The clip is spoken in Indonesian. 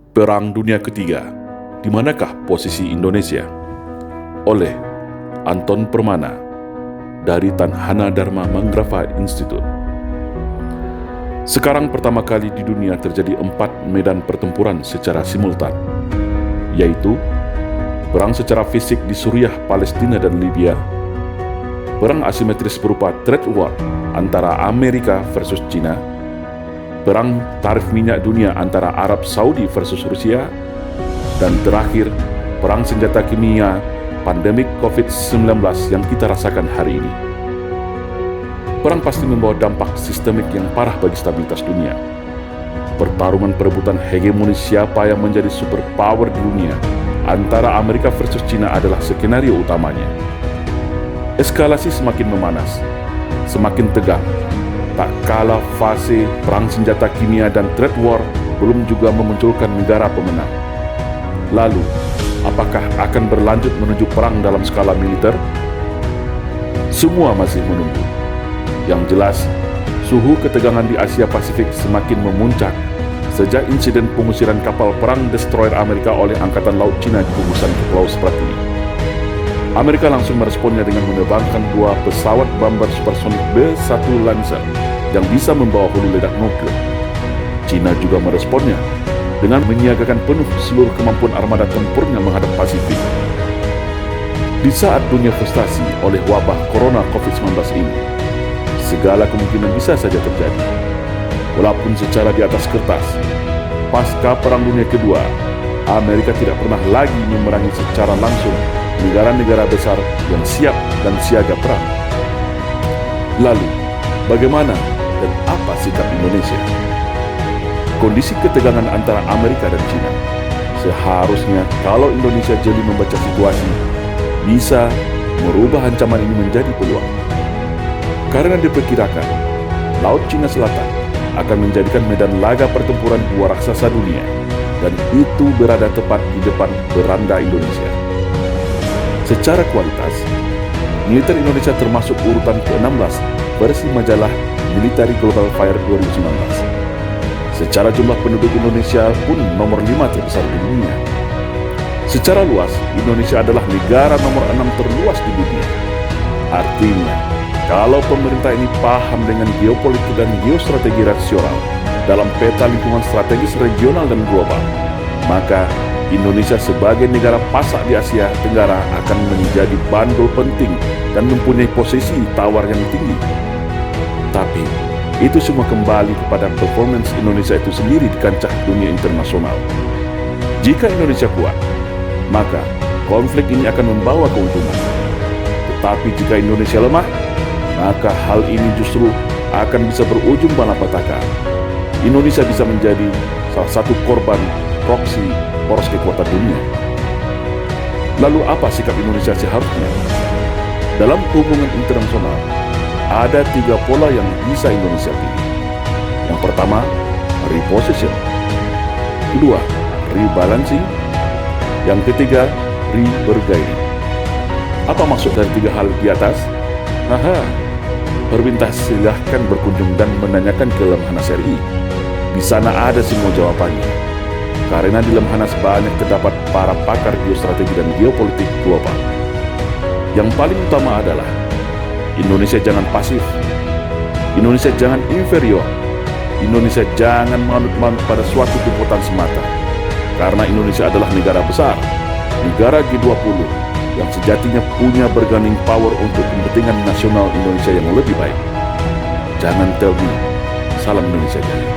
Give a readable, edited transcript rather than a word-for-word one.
Perang Dunia Ketiga, di manakah posisi Indonesia? Oleh Anton Permana dari Tanhana Dharma Mangrava Institute. Sekarang pertama kali di dunia terjadi 4 medan pertempuran secara simultan, yaitu perang secara fisik di Suriah, Palestina, dan Libya, perang asimetris berupa trade war antara Amerika versus China, perang tarif minyak dunia antara Arab Saudi versus Rusia, dan terakhir, perang senjata kimia pandemik COVID-19 yang kita rasakan hari ini. Perang pasti membawa dampak sistemik yang parah bagi stabilitas dunia. Pertarungan perebutan hegemoni siapa yang menjadi superpower di dunia antara Amerika versus China adalah skenario utamanya. Eskalasi semakin memanas, semakin tegang. Tak kalah fase perang senjata kimia dan trade war belum juga memunculkan negara pemenang. Lalu, apakah akan berlanjut menuju perang dalam skala militer? Semua masih menunggu. Yang jelas, suhu ketegangan di Asia Pasifik semakin memuncak sejak insiden pengusiran kapal perang destroyer Amerika oleh Angkatan Laut Cina di gugusan Pulau Spratly. Amerika langsung meresponnya dengan menerbangkan 2 pesawat bomber supersonik B-1 Lancer yang bisa membawa hulu ledak nuklir. China juga meresponnya dengan menyiagakan penuh seluruh kemampuan armada tempurnya menghadap Pasifik. Di saat dunia frustasi oleh wabah corona COVID-19 ini, segala kemungkinan bisa saja terjadi. Walaupun secara di atas kertas, pasca Perang Dunia Kedua, Amerika tidak pernah lagi memerangi secara langsung negara-negara besar yang siap dan siaga perang. Lalu, bagaimana dan apa sikap Indonesia? Kondisi ketegangan antara Amerika dan China seharusnya kalau Indonesia jeli membaca situasi, bisa merubah ancaman ini menjadi peluang. Karena diperkirakan, Laut Cina Selatan akan menjadikan medan laga pertempuran 2 raksasa dunia, dan itu berada tepat di depan beranda Indonesia. Secara kualitas, militer Indonesia termasuk urutan ke-16 versi majalah Military Global Fire 2019. Secara jumlah penduduk Indonesia pun nomor 5 terbesar di dunia. Secara luas, Indonesia adalah negara nomor 6 terluas di dunia. Artinya, kalau pemerintah ini paham dengan geopolitik dan geostrategi rasional dalam peta lingkungan strategis regional dan global, maka Indonesia sebagai negara pasak di Asia Tenggara akan menjadi bandul penting dan mempunyai posisi tawar yang tinggi. Tapi, itu semua kembali kepada performance Indonesia itu sendiri di kancah dunia internasional. Jika Indonesia kuat, maka konflik ini akan membawa keuntungan. Tetapi jika Indonesia lemah, maka hal ini justru akan bisa berujung malapetaka. Indonesia bisa menjadi salah satu korban proksi poros kekuatan dunia. Lalu apa sikap Indonesia seharusnya? Dalam hubungan internasional, ada 3 pola yang bisa Indonesia pilih. Yang pertama, reposition. Kedua, rebalancing. Yang ketiga, re-bergaining. Apa maksud dari 3 hal di atas? Pemerintah silahkan berkunjung dan menanyakan ke Lemhanas RI. Di sana ada semua jawabannya. Karena di Lemhanas banyak terdapat para pakar geostrategi dan geopolitik global. Yang paling utama adalah Indonesia jangan pasif, Indonesia jangan inferior, Indonesia jangan manut-manut pada suatu kekuatan semata. Karena Indonesia adalah negara besar, negara G20 yang sejatinya punya bargaining power untuk kepentingan nasional Indonesia yang lebih baik. Jangan tell me, salam Indonesia jaya.